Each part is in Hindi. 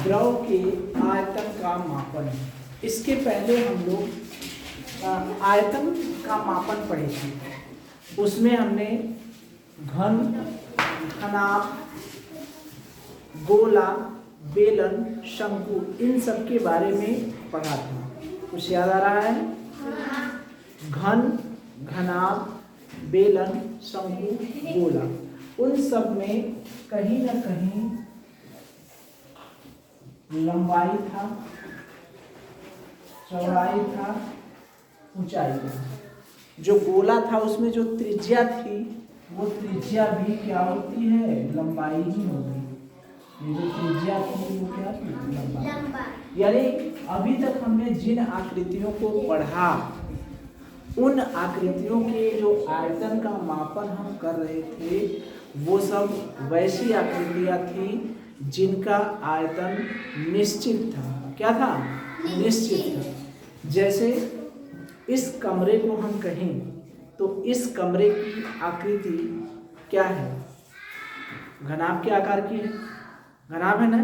द्रव के आयतन का मापन। इसके पहले हम लोग आयतन का मापन पढ़े थे। उसमें हमने घन, घनाभ, गोला, बेलन, शंकु इन सब के बारे में पढ़ा था। कुछ याद आ रहा है? घन, घनाभ, बेलन, शंकु, गोला, उन सब में कहीं न कहीं लंबाई था, चौड़ाई था, ऊंचाई था। जो गोला था उसमें जो त्रिज्या थी वो त्रिज्या भी क्या होती है? लंबाई ही होगी। ये जो त्रिज्या थी वो क्या थी? लंबाई। यानी अभी तक हमने जिन आकृतियों को पढ़ा उन आकृतियों के जो आयतन का मापन हम कर रहे थे वो सब वैसी आकृतियां थी जिनका आयतन निश्चित था। क्या था? निश्चित था। जैसे इस कमरे को हम कहें तो इस कमरे की आकृति क्या है? घनाभ के आकार की है। घनाभ है ना?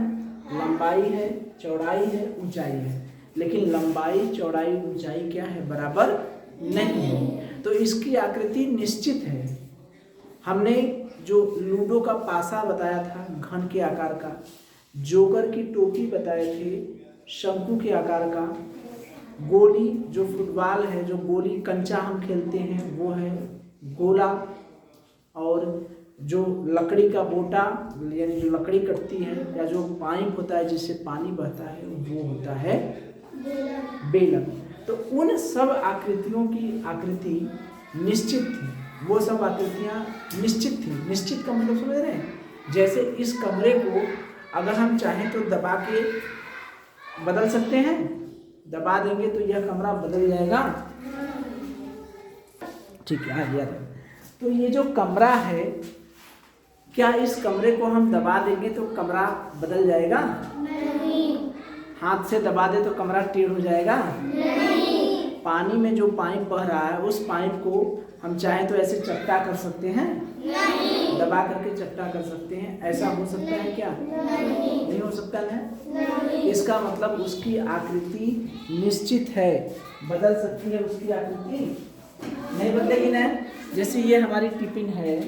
लंबाई है, चौड़ाई है, ऊंचाई है। लेकिन लंबाई, चौड़ाई, ऊंचाई क्या है? बराबर नहीं है। तो इसकी आकृति निश्चित है। हमने जो लूडो का पासा बताया था घन के आकार का, जोकर की टोपी बताए थे शंकु के आकार का, गोली जो फुटबॉल है, जो गोली कंचा हम खेलते हैं वो है गोला, और जो लकड़ी का बोटा यानी जो लकड़ी कटती है या जो पाइप होता है जिससे पानी बहता है वो होता है बेलन। तो उन सब आकृतियों की आकृति निश्चित थी। वो सब आकृतियाँ निश्चित थी। निश्चित का मतलब समझ रहे हैं? जैसे इस कमरे को अगर हम चाहें तो दबा के बदल सकते हैं। दबा देंगे तो यह कमरा बदल जाएगा। ठीक है, आ गया। तो ये जो कमरा है, क्या इस कमरे को हम दबा देंगे तो कमरा बदल जाएगा? नहीं। हाथ से दबा दे तो कमरा टेढ़ हो जाएगा? नहीं। पानी में जो पाइप बह रहा है उस पाइप को हम चाहें तो ऐसे चपटा कर सकते हैं? नहीं। दबा करके चपटा कर सकते हैं। ऐसा हो सकता है क्या? नहीं हो सकता है। नहीं। इसका मतलब उसकी आकृति निश्चित है। बदल सकती है उसकी आकृति? नहीं बदलेगी ना। जैसे ये हमारी टिफिन है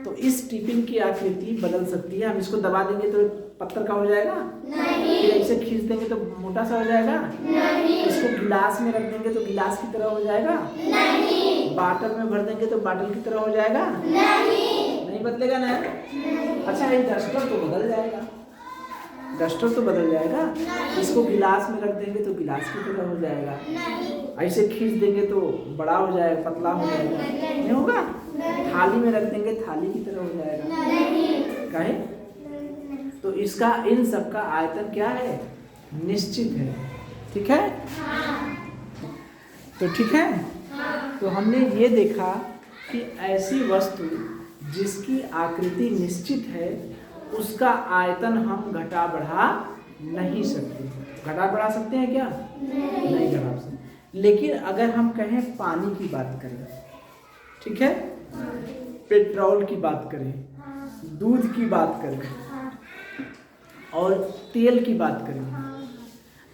तो इस टिफिन की आकृति बदल सकती है। हम इसको दबा देंगे तो पत्थर का हो जाएगा? नहीं। फिर ऐसे खींच देंगे तो मोटा सा हो जाएगा? नहीं। इसको गिलास में रख देंगे तो गिलास की तरह हो जाएगा? नहीं। बाटल में भर देंगे तो बाटल की तरह हो जाएगा? नहीं। नहीं बदलेगा ना। अच्छा, ये डस्टर तो बदल जाएगा। डस्टर तो बदल जाएगा। इसको गिलास में रख देंगे तो गिलास की तरह हो जाएगा। ऐसे खींच देंगे तो बड़ा हो जाएगा, पतला हो जाएगा। नहीं होगा। थाली में रख देंगे थाली की तरह हो जाएगा। काहे? तो इसका इन सब का आयतन क्या है? निश्चित है। ठीक है? तो ठीक है। तो हमने ये देखा कि ऐसी वस्तु जिसकी आकृति निश्चित है उसका आयतन हम घटा बढ़ा नहीं सकते। घटा बढ़ा सकते हैं क्या? नहीं घटा सकते। लेकिन अगर हम कहें पानी की बात करें, ठीक है, पेट्रोल की बात करें, दूध की बात करें और तेल की बात करें,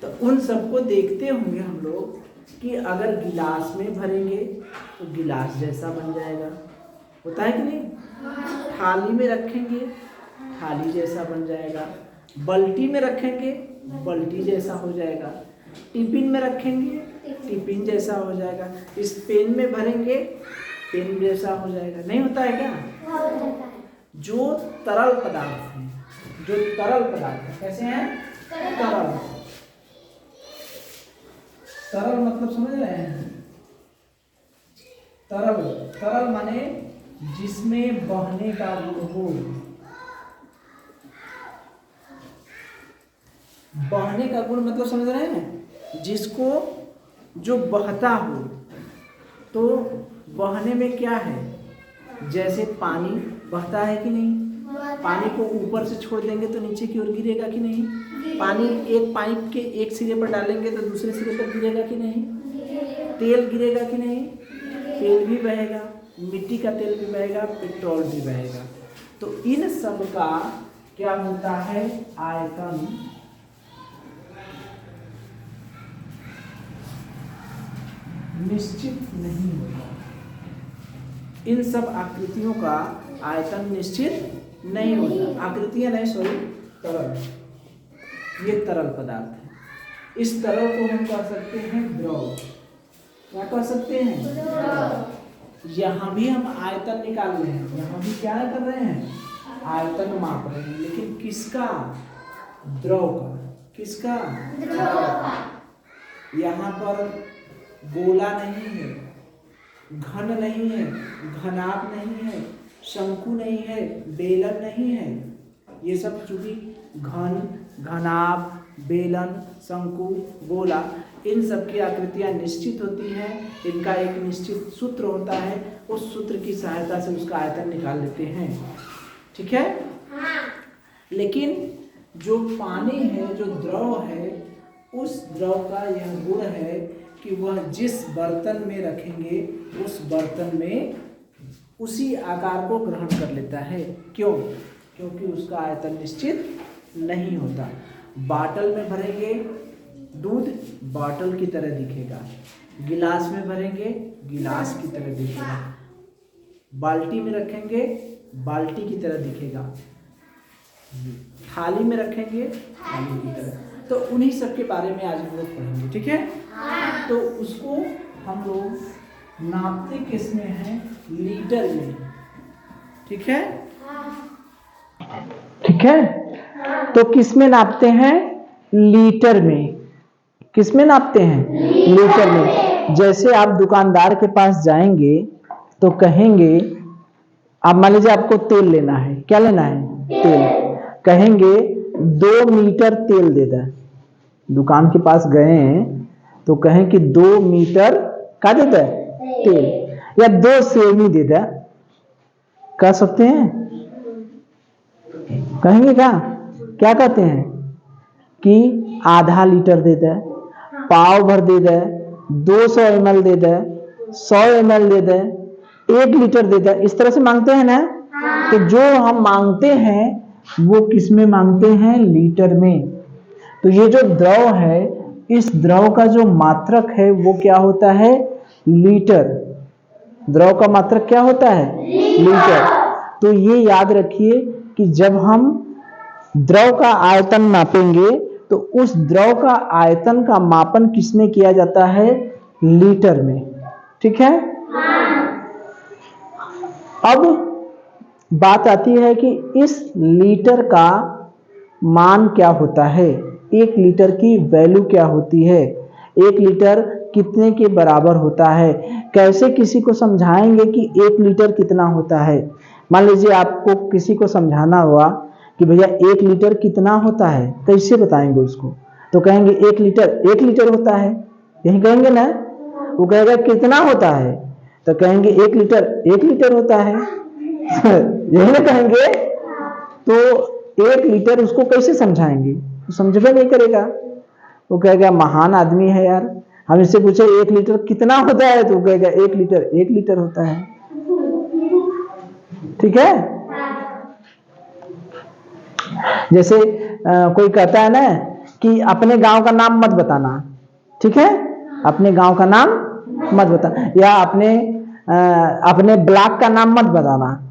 तो उन सबको देखते होंगे हम लोग कि अगर गिलास में भरेंगे तो गिलास जैसा बन जाएगा। होता है कि नहीं? थाली में रखेंगे थाली जैसा बन जाएगा। बाल्टी में रखेंगे बाल्टी जैसा हो जाएगा। टिफिन में रखेंगे टिफिन जैसा हो जाएगा। इस पेन में भरेंगे पेन जैसा हो जाएगा। नहीं होता है क्या? जो तरल पदार्थ हैं, जो तरल पदार्थ है, कैसे हैं? तरल। तरल मतलब समझ रहे हैं? तरल, तरल माने जिसमें बहने का गुण हो। बहने का गुण मतलब समझ रहे हैं? जिसको जो बहता हो। तो बहने में क्या है? जैसे पानी बहता है कि नहीं? पानी को ऊपर से छोड़ देंगे तो नीचे की ओर गिरेगा कि नहीं? पानी एक पाइप के एक सिरे पर डालेंगे तो दूसरे सिरे पर गिरेगा कि नहीं? तेल गिरेगा कि नहीं? तेल भी बहेगा, मिट्टी का तेल भी बहेगा, पेट्रोल भी बहेगा। तो इन सब का क्या होता है? आयतन निश्चित नहीं होता। इन सब आकृतियों का आयतन निश्चित नहीं होता। आकृतियां नहीं, सॉरी, तरल, ये तरल पदार्थ है। इस तरल को हम कह सकते हैं द्रव। क्या कह सकते हैं? यहाँ भी हम आयतन निकाल रहे हैं, यहाँ भी क्या कर रहे हैं? आयतन माप रहे हैं, लेकिन किसका? द्रव का। किसका? द्रव का। यहाँ पर गोला नहीं है, घन नहीं है, घनाभ नहीं है, शंकु नहीं है, बेलन नहीं है। ये सब चूंकि घन, घनाभ, बेलन, शंकु, गोला, इन सब की आकृतियां निश्चित होती हैं। इनका एक निश्चित सूत्र होता है, उस सूत्र की सहायता से उसका आयतन निकाल लेते हैं। ठीक है? लेकिन जो पानी है, जो द्रव है, उस द्रव का यह गुण है कि वह जिस बर्तन में रखेंगे उस बर्तन में उसी आकार को ग्रहण कर लेता है। क्यों? क्योंकि उसका आयतन निश्चित नहीं होता। बाटल में भरेंगे दूध, बाटल की तरह दिखेगा। गिलास में भरेंगे, गिलास की तरह दिखेगा। बाल्टी में रखेंगे, बाल्टी की तरह दिखेगा। थाली में रखेंगे, थाली की तरह। तो उन्हीं सब के बारे में आज हम लोग पढ़ेंगे। ठीक है? तो उसको हम लोग नापते किस में हैं? लीटर में। ठीक है? ठीक है? तो किस में नापते हैं? लीटर में। किस में नापते हैं? लीटर में। जैसे आप दुकानदार के पास जाएंगे तो कहेंगे, आप मान लीजिए आपको तेल लेना है। क्या लेना है? तेल। कहेंगे 2 मीटर तेल दे दे। दुकान के पास गए हैं तो कहें कि 2 मीटर क्या दे दे? तेल। या 2 सेमी दे दे, कह सकते हैं? कहेंगे क्या कहते हैं? कि आधा लीटर दे दे, पाव भर दे दे, 200 ml दे दे, 100 ml दे दे, 1 लीटर दे दे। इस तरह से मांगते हैं ना? तो जो हम मांगते हैं वो किस में मांगते हैं? लीटर में। तो ये जो द्रव है, इस द्रव का जो मात्रक है वो क्या होता है? लीटर। द्रव का मात्रक क्या होता है? लीटर। तो ये याद रखिए कि जब हम द्रव का आयतन नापेंगे तो उस द्रव का आयतन का मापन किसमें किया जाता है? लीटर में। ठीक है? अब बात आती है कि इस लीटर का मान क्या होता है? 1 लीटर की वैल्यू क्या होती है? 1 लीटर कितने के बराबर होता है? कैसे किसी को समझाएंगे कि 1 लीटर कितना होता है? मान लीजिए आपको किसी को समझाना हुआ कि भैया 1 लीटर कितना होता है, कैसे बताएंगे उसको? तो कहेंगे 1 लीटर होता है, यही कहेंगे ना? वो कहेगा कितना होता है? तो कहेंगे 1 लीटर होता है। यही ना कहेंगे? तो 1 लीटर उसको कैसे समझाएंगे? तो समझ में नहीं करेगा। वो कहेगा महान आदमी है यार, हम इससे पूछे 1 लीटर कितना होता है, तो वो कहेगा 1 लीटर होता है। ठीक है? जैसे कोई कहता है ना कि अपने गांव का नाम मत बताना। ठीक है? अपने गांव का नाम मत बताना, या अपने ब्लॉक का नाम मत बताना।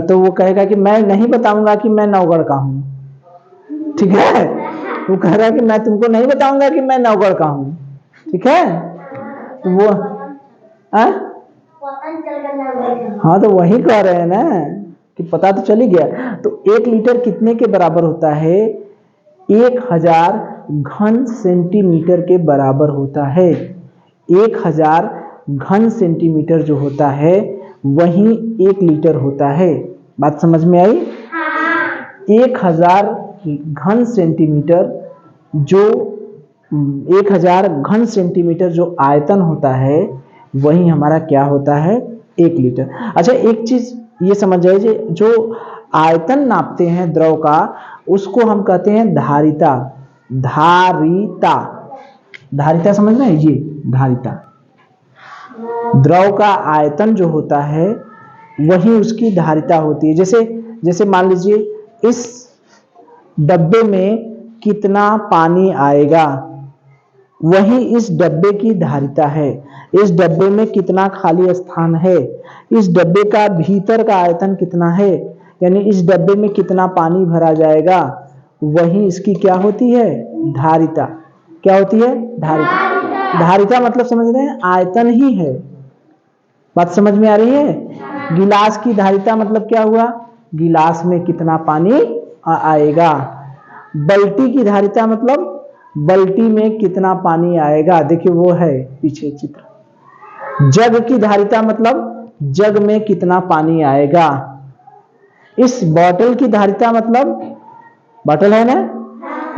तो वो कहेगा कि मैं नहीं बताऊंगा कि मैं नवगढ़ का हूं। ठीक है? वो कह रहा है कि मैं तुमको नहीं बताऊंगा कि मैं नवगढ़ का हूं। ठीक है? तो वो हाँ, तो वही कह रहे हैं ना कि पता तो चली गया। तो 1 लीटर कितने के बराबर होता है? 1000 घन सेंटीमीटर के बराबर होता है। 1000 घन सेंटीमीटर जो होता है वही 1 लीटर होता है। बात समझ में आई? 1000 घन सेंटीमीटर जो 1000 घन सेंटीमीटर जो आयतन होता है वही हमारा क्या होता है? 1 लीटर। अच्छा, एक चीज ये समझ जाइए, जो आयतन नापते हैं द्रव का उसको हम कहते हैं धारिता। धारिता समझ रहे हैं? ये धारिता। द्रव का आयतन जो होता है वही उसकी धारिता होती है। जैसे मान लीजिए इस डब्बे में कितना पानी आएगा, वही इस डब्बे की धारिता है। इस डब्बे में कितना खाली स्थान है, इस डब्बे का भीतर का आयतन कितना है, यानी इस डब्बे में कितना पानी भरा जाएगा, वही इसकी क्या होती है, धारिता। क्या होती है, धारिता। धारिता मतलब समझ रहे हैं, आयतन ही है। बात समझ में आ रही है। गिलास की धारिता मतलब क्या हुआ, गिलास में कितना पानी आएगा। बाल्टी की धारिता मतलब बाल्टी में कितना पानी आएगा, देखिए वो है पीछे चित्र। जग की धारिता मतलब जग में कितना पानी आएगा। इस बोतल की धारिता मतलब, बोतल है ना,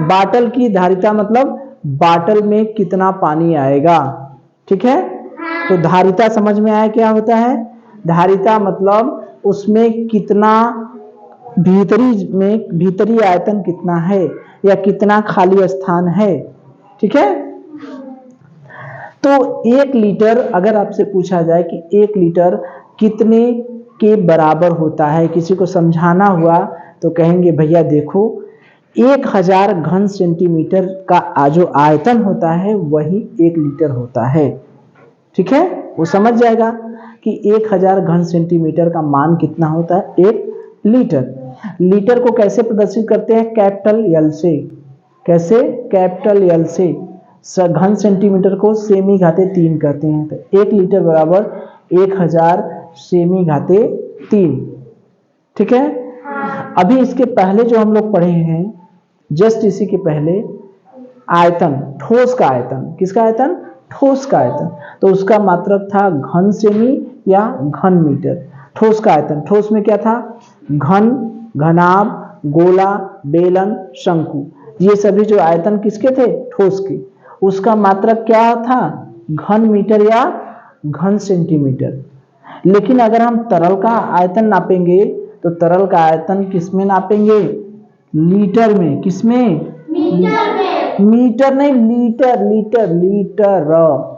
बोतल की धारिता मतलब बोतल में कितना पानी आएगा। ठीक है, तो धारिता समझ में आया क्या होता है। धारिता मतलब उसमें कितना भीतरी आयतन कितना है या कितना खाली स्थान है। ठीक है, तो 1 लीटर अगर आपसे पूछा जाए कि 1 लीटर कितने के बराबर होता है, किसी को समझाना हुआ तो कहेंगे भैया देखो 1000 घन सेंटीमीटर का जो आयतन होता है वही 1 लीटर होता है। ठीक है, वो समझ जाएगा कि 1000 घन सेंटीमीटर का मान कितना होता है, 1 लीटर। लीटर को कैसे प्रदर्शित करते हैं, कैपिटल एल से। कैसे, कैपिटल एल से। घन सेंटीमीटर को सेमी घाते 3 कहते हैं, तो 1 लीटर बराबर 1000 सेमी घाते 3। ठीक है, अभी इसके पहले जो हम लोग पढ़े हैं, जस्ट इसी के पहले आयतन, ठोस का आयतन, किसका आयतन, ठोस का आयतन, तो उसका मात्रक था घन सेमी या घन मीटर। ठोस का आयतन, ठोस में क्या था, घन, घनाभ, गोला, बेलन, शंकु, ये सभी जो आयतन किसके थे, ठोस के। उसका मात्रक क्या था, घन मीटर या घन सेंटीमीटर। लेकिन अगर हम तरल का आयतन नापेंगे तो तरल का आयतन किसमें नापेंगे, लीटर में। किसमें, मीटर में। मीटर नहीं, लीटर, लीटर, लीटर।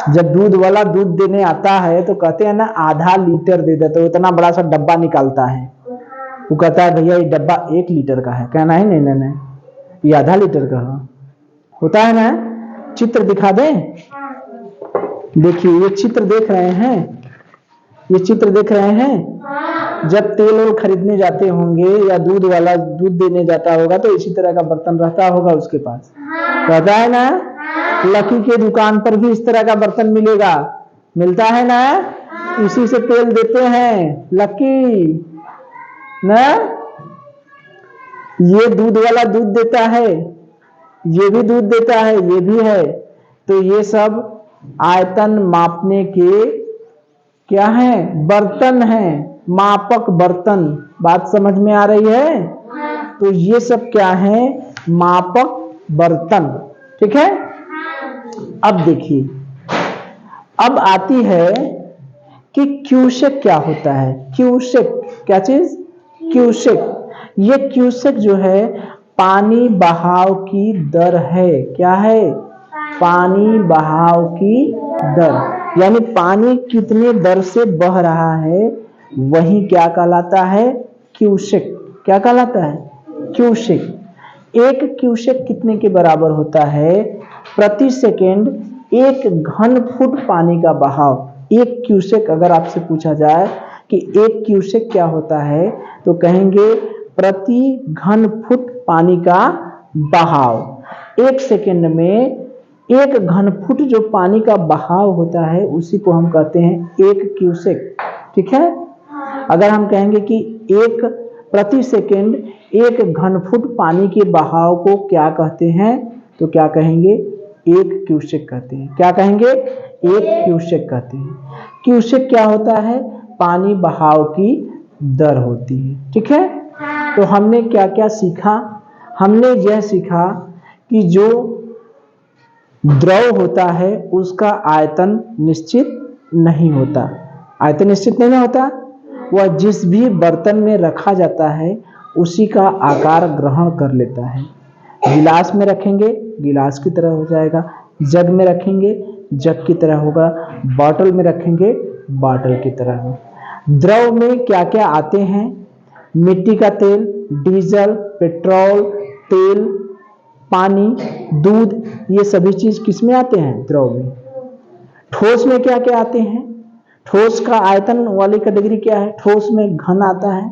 जब दूध वाला दूध देने आता है तो कहते हैं ना आधा लीटर दे देते, तो इतना बड़ा सा डब्बा निकालता है, वो कहता है भैया ये डब्बा 1 लीटर का है, कहना है नहीं नहीं नहीं ये आधा लीटर का होता है ना। चित्र दिखा दें, देखिए ये चित्र देख रहे हैं, ये चित्र देख रहे हैं। जब तेल खरीदने जाते होंगे या दूध वाला दूध देने जाता होगा तो इसी तरह का बर्तन रहता होगा उसके पास, रहता है ना। लकी के दुकान पर भी इस तरह का बर्तन मिलेगा, मिलता है ना, इसी से तेल देते हैं लकी ना। ये दूध वाला दूध देता है, ये भी दूध देता है, ये भी है। तो ये सब आयतन मापने के क्या है, बर्तन है, मापक बर्तन। बात समझ में आ रही है। तो ये सब क्या है, मापक बर्तन। ठीक है, अब देखिए, अब आती है कि क्यूसेक क्या होता है। क्यूसेक क्या चीज, क्यूसेक। ये क्यूसेक जो है पानी बहाव की दर है। क्या है, पानी बहाव की दर, यानी पानी कितने दर से बह रहा है वही क्या कहलाता है, क्यूसेक। क्या कहलाता है, क्यूसेक। 1 क्यूसेक कितने के बराबर होता है, प्रति सेकेंड 1 घन फुट पानी का बहाव। 1 क्यूसेक अगर आपसे पूछा जाए कि 1 क्यूसेक क्या होता है तो कहेंगे प्रति घन फुट पानी का बहाव। 1 सेकेंड में 1 घन फुट जो पानी का बहाव होता है उसी को हम कहते हैं 1 क्यूसेक। ठीक है, अगर हम कहेंगे कि 1 प्रति सेकेंड 1 घन फुट पानी के बहाव को क्या कहते हैं तो क्या कहेंगे, 1 क्यूसेक कहते हैं। क्या कहेंगे, 1 क्यूसेक कहते हैं। क्यूसेक क्या होता है, पानी बहाव की दर होती है। ठीक है, तो हमने क्या क्या सीखा, हमने यह सीखा कि जो द्रव होता है उसका आयतन निश्चित नहीं होता। आयतन निश्चित नहीं होता, वह जिस भी बर्तन में रखा जाता है उसी का आकार ग्रहण कर लेता है। गिलास में रखेंगे गिलास की तरह हो जाएगा, जग में रखेंगे जग की तरह होगा, बॉटल में रखेंगे बॉटल की तरह। द्रव में क्या क्या आते हैं, मिट्टी का तेल, डीजल, पेट्रोल, तेल, पानी, दूध, ये सभी चीज किसमें आते हैं, द्रव में। ठोस में क्या क्या आते हैं? ठोस का आयतन वाली कैटेगरी क्या है? ठोस में घन आता है,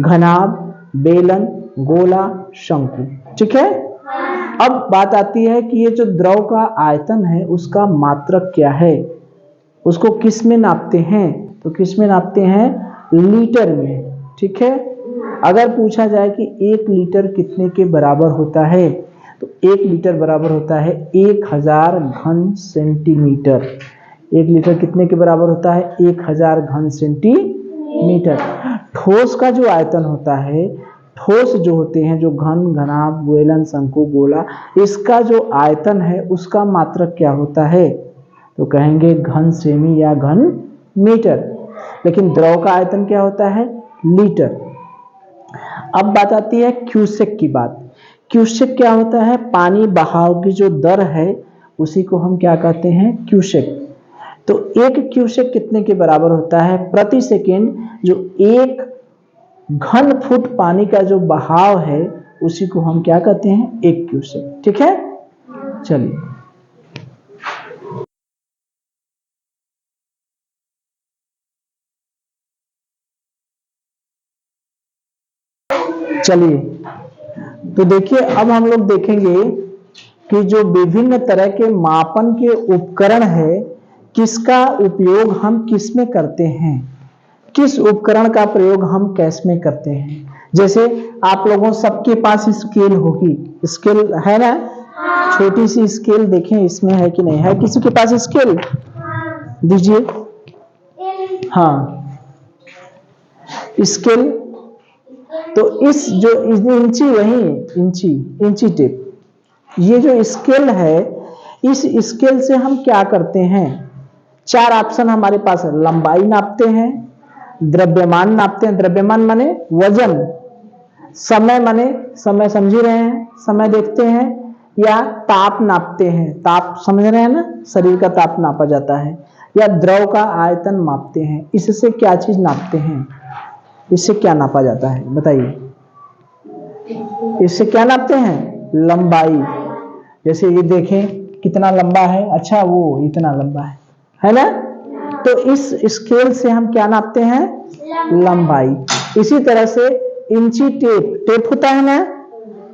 घनाभ, बेलन, गोला, शंकु। ठीक है। अब बात आती है कि ये जो द्रव का आयतन है उसका मात्रक क्या है, उसको किस में नापते हैं? तो किस में नापते हैं? लीटर में। ठीक है। अगर पूछा जाए कि 1 लीटर कितने के बराबर होता है, तो 1 लीटर बराबर होता है 1000 घन सेंटीमीटर। 1 लीटर कितने के बराबर होता है? 1000 घन सेंटीमीटर। ठोस का जो आयतन होता है, ठोस जो होते हैं, जो घन, घनाभ, बेलन, शंकु, गोला, इसका जो आयतन है उसका मात्रक क्या होता है? तो कहेंगे घन सेमी या घन मीटर। लेकिन द्रव का आयतन क्या होता है? लीटर। अब बात आती है क्यूसेक की बात। क्यूसेक क्या होता है? पानी बहाव की जो दर है उसी को हम क्या कहते हैं? क्यूसेक। तो 1 क्यूसेक कितने के बराबर होता है? प्रति सेकेंड जो 1 घन फुट पानी का जो बहाव है उसी को हम क्या कहते हैं? 1 क्यूसेक। ठीक है। चलिए, चलिए तो देखिए, अब हम लोग देखेंगे कि जो विभिन्न तरह के मापन के उपकरण है, किसका उपयोग हम किस में करते हैं, किस उपकरण का प्रयोग हम कैस में करते हैं। जैसे आप लोगों सबके पास स्केल होगी, स्केल है ना? छोटी सी स्केल देखें इसमें है कि नहीं है? किसी के पास स्केल दीजिए। हाँ, स्केल। तो इस जो इंची, वही इंची, इंची टेप, ये जो स्केल है, इस स्केल से हम क्या करते हैं? 4 ऑप्शन हमारे पास है। लंबाई नापते हैं, द्रव्यमान नापते हैं, द्रव्यमान माने वजन, समय माने समय, समझ रहे हैं, समय देखते हैं, या ताप नापते हैं, ताप समझ रहे हैं ना, शरीर का ताप नापा जाता है, या द्रव का आयतन मापते हैं। इससे क्या चीज नापते हैं? इससे क्या नापा जाता है बताइए? इससे क्या नापते हैं? लंबाई। जैसे ये देखें कितना लंबा है, अच्छा वो इतना लंबा है ना? तो इस स्केल से हम क्या नापते हैं? लंबाई। इसी तरह से इंची टेप, टेप होता है ना,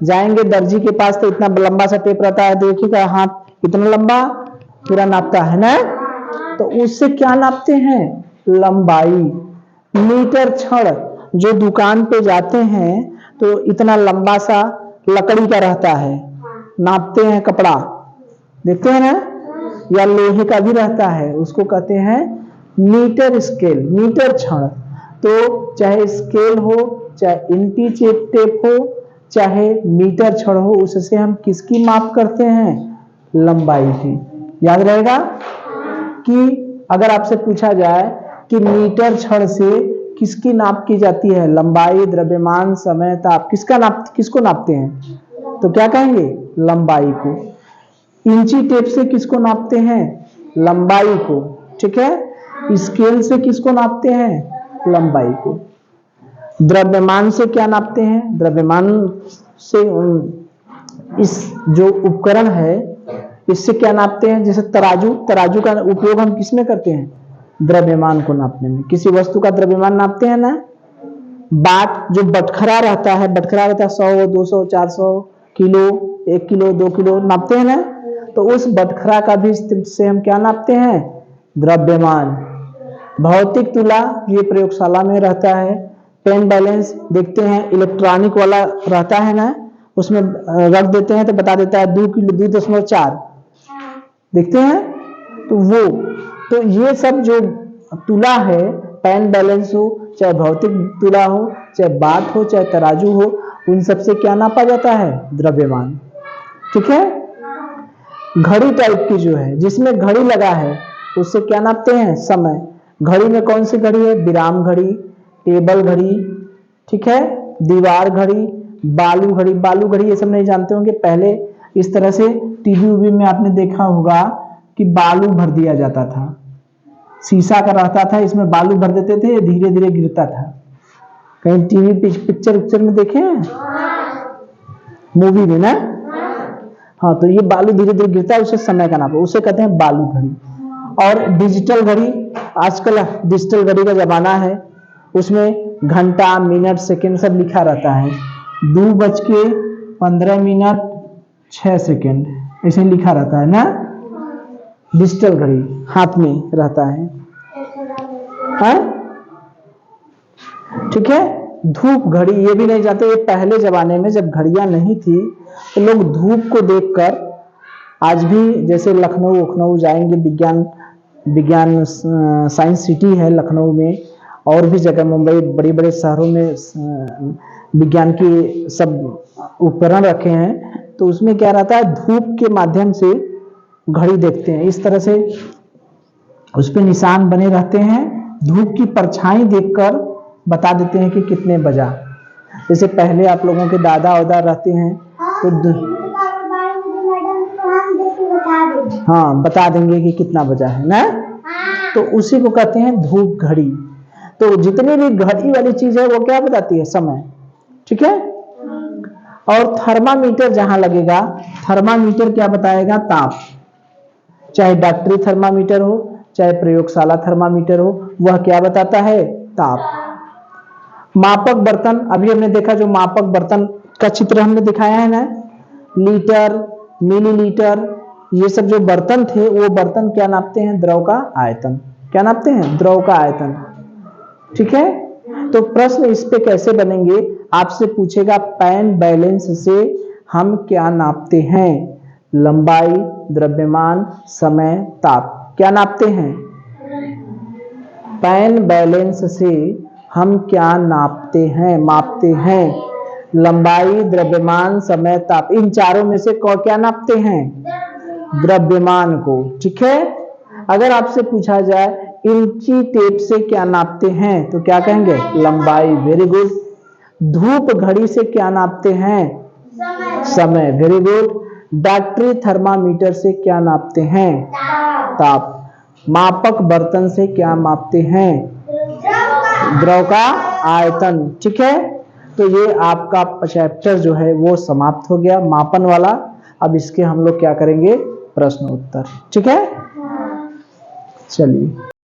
जाएंगे दर्जी के पास तो इतना लंबा सा टेप रहता है, देखिएगा हाथ इतना लंबा पूरा नापता है ना, तो उससे क्या नापते हैं? लंबाई। मीटर क्षण, जो दुकान पे जाते हैं तो इतना लंबा सा लकड़ी का रहता है, नापते हैं कपड़ा, देखते हैं ना, या लोहे का भी रहता है, उसको कहते हैं मीटर स्केल, मीटर क्षण। तो चाहे स्केल हो, चाहे इंची टेप हो, चाहे मीटर क्षण हो, उससे हम किसकी माप करते हैं? लंबाई की। याद रहेगा कि अगर आपसे पूछा जाए कि मीटर क्षण से किसकी नाप की जाती है? लंबाई, द्रव्यमान, समय, ताप, किसको नापते हैं? तो क्या कहेंगे? लंबाई को। इंची टेप से किसको नापते हैं? लंबाई को। ठीक है। स्केल से किसको नापते हैं? लंबाई को। द्रव्यमान से क्या नापते हैं? द्रव्यमान से इस जो उपकरण है इससे क्या नापते हैं? जैसे तराजू, तराजू का उपयोग हम किस में करते हैं? द्रव्यमान को नापने में। किसी वस्तु का द्रव्यमान नापते हैं ना। बाट, जो बटखरा रहता है, बटखरा रहता है 100, 200, 400 किलो, 1 किलो, 2 किलो नापते हैं ना, तो उस बटखरा का भी से हम क्या नापते हैं? द्रव्यमान। भौतिक तुला, ये प्रयोगशाला में रहता है। पेन बैलेंस देखते हैं, इलेक्ट्रॉनिक वाला रहता है ना, उसमें रख देते हैं तो बता देता है 2 किलो, 2.4 देखते हैं, तो वो, तो ये सब जो तुला है, पेन बैलेंस हो, चाहे भौतिक तुला हो, चाहे बाट हो, चाहे तराजू हो, उन सब से क्या नापा जाता है? द्रव्यमान। ठीक है। घड़ी टाइप की जो है, जिसमें घड़ी लगा है, उससे क्या नापते हैं? समय। घड़ी में कौन सी घड़ी है? विराम घड़ी, टेबल घड़ी, ठीक है, दीवार घड़ी, बालू घड़ी। बालू घड़ी ये सब नहीं जानते होंगे, पहले इस तरह से टीवी उवी में आपने देखा होगा कि बालू भर दिया जाता था, शीशा का रहता था, इसमें बालू भर देते थे, धीरे धीरे गिरता था। कहीं टीवी पिक्चर में देखे हैं? मूवी में ना। हाँ, तो ये बालू धीरे धीरे गिरता है, उसे समय का नाप, उसे कहते हैं बालू घड़ी। और डिजिटल घड़ी, आजकल डिजिटल घड़ी का जमाना है, उसमें घंटा, मिनट, सेकंड सब लिखा रहता है। 2:15 ऐसे लिखा रहता है ना। डिजिटल घड़ी हाथ में रहता है, ठीक है। धूप घड़ी ये भी नहीं जानते। ये पहले जमाने में जब घड़ियां नहीं थी तो लोग धूप को देखकर, आज भी जैसे लखनऊ जाएंगे, विज्ञान साइंस सिटी है लखनऊ में, और भी जगह मुंबई, बड़े बड़े शहरों में विज्ञान के सब उपकरण रखे हैं। तो उसमें क्या रहता है, धूप के माध्यम से घड़ी देखते हैं। इस तरह से उस पे निशान बने रहते हैं। धूप की परछाई देखकर बता देते हैं कि कितने बजा। जैसे पहले आप लोगों के दादा वादा रहते हैं तो हाँ बता देंगे कि कितना बजा है ना। तो उसी को कहते हैं धूप घड़ी। तो जितनी भी घड़ी वाली चीज है वो क्या बताती है, समय, ठीक है। और थर्मामीटर जहां लगेगा, थर्मामीटर क्या बताएगा, ताप। चाहे डॉक्टरी थर्मामीटर हो, चाहे प्रयोगशाला थर्मामीटर हो, वह क्या बताता है, ताप। मापक बर्तन, अभी हमने देखा जो मापक बर्तन का चित्र हमने दिखाया है ना, लीटर, मिलीलीटर, ये सब जो बर्तन थे वो बर्तन क्या नापते हैं, द्रव का आयतन। क्या नापते हैं, द्रव का आयतन, ठीक है। तो प्रश्न इस पे कैसे बनेंगे, आपसे पूछेगा पैन बैलेंस से हम क्या नापते हैं, लंबाई, द्रव्यमान, समय, ताप। क्या नापते हैं, पैन बैलेंस से हम क्या नापते हैं, मापते हैं, लंबाई, द्रव्यमान, समय, ताप। इन चारों में से क्या नापते हैं, द्रव्यमान को, ठीक है। अगर आपसे पूछा जाए इंची टेप से क्या नापते हैं तो क्या कहेंगे, लंबाई, वेरी गुड। धूप घड़ी से क्या नापते हैं, समय, वेरी गुड। डॉक्टरी थर्मामीटर से क्या नापते हैं, ताप। मापक बर्तन से क्या मापते हैं, द्रव का आयतन, ठीक है। तो ये आपका चैप्टर जो है वो समाप्त हो गया, मापन वाला। अब इसके हम लोग क्या करेंगे, प्रश्न उत्तर, ठीक है। चलिए।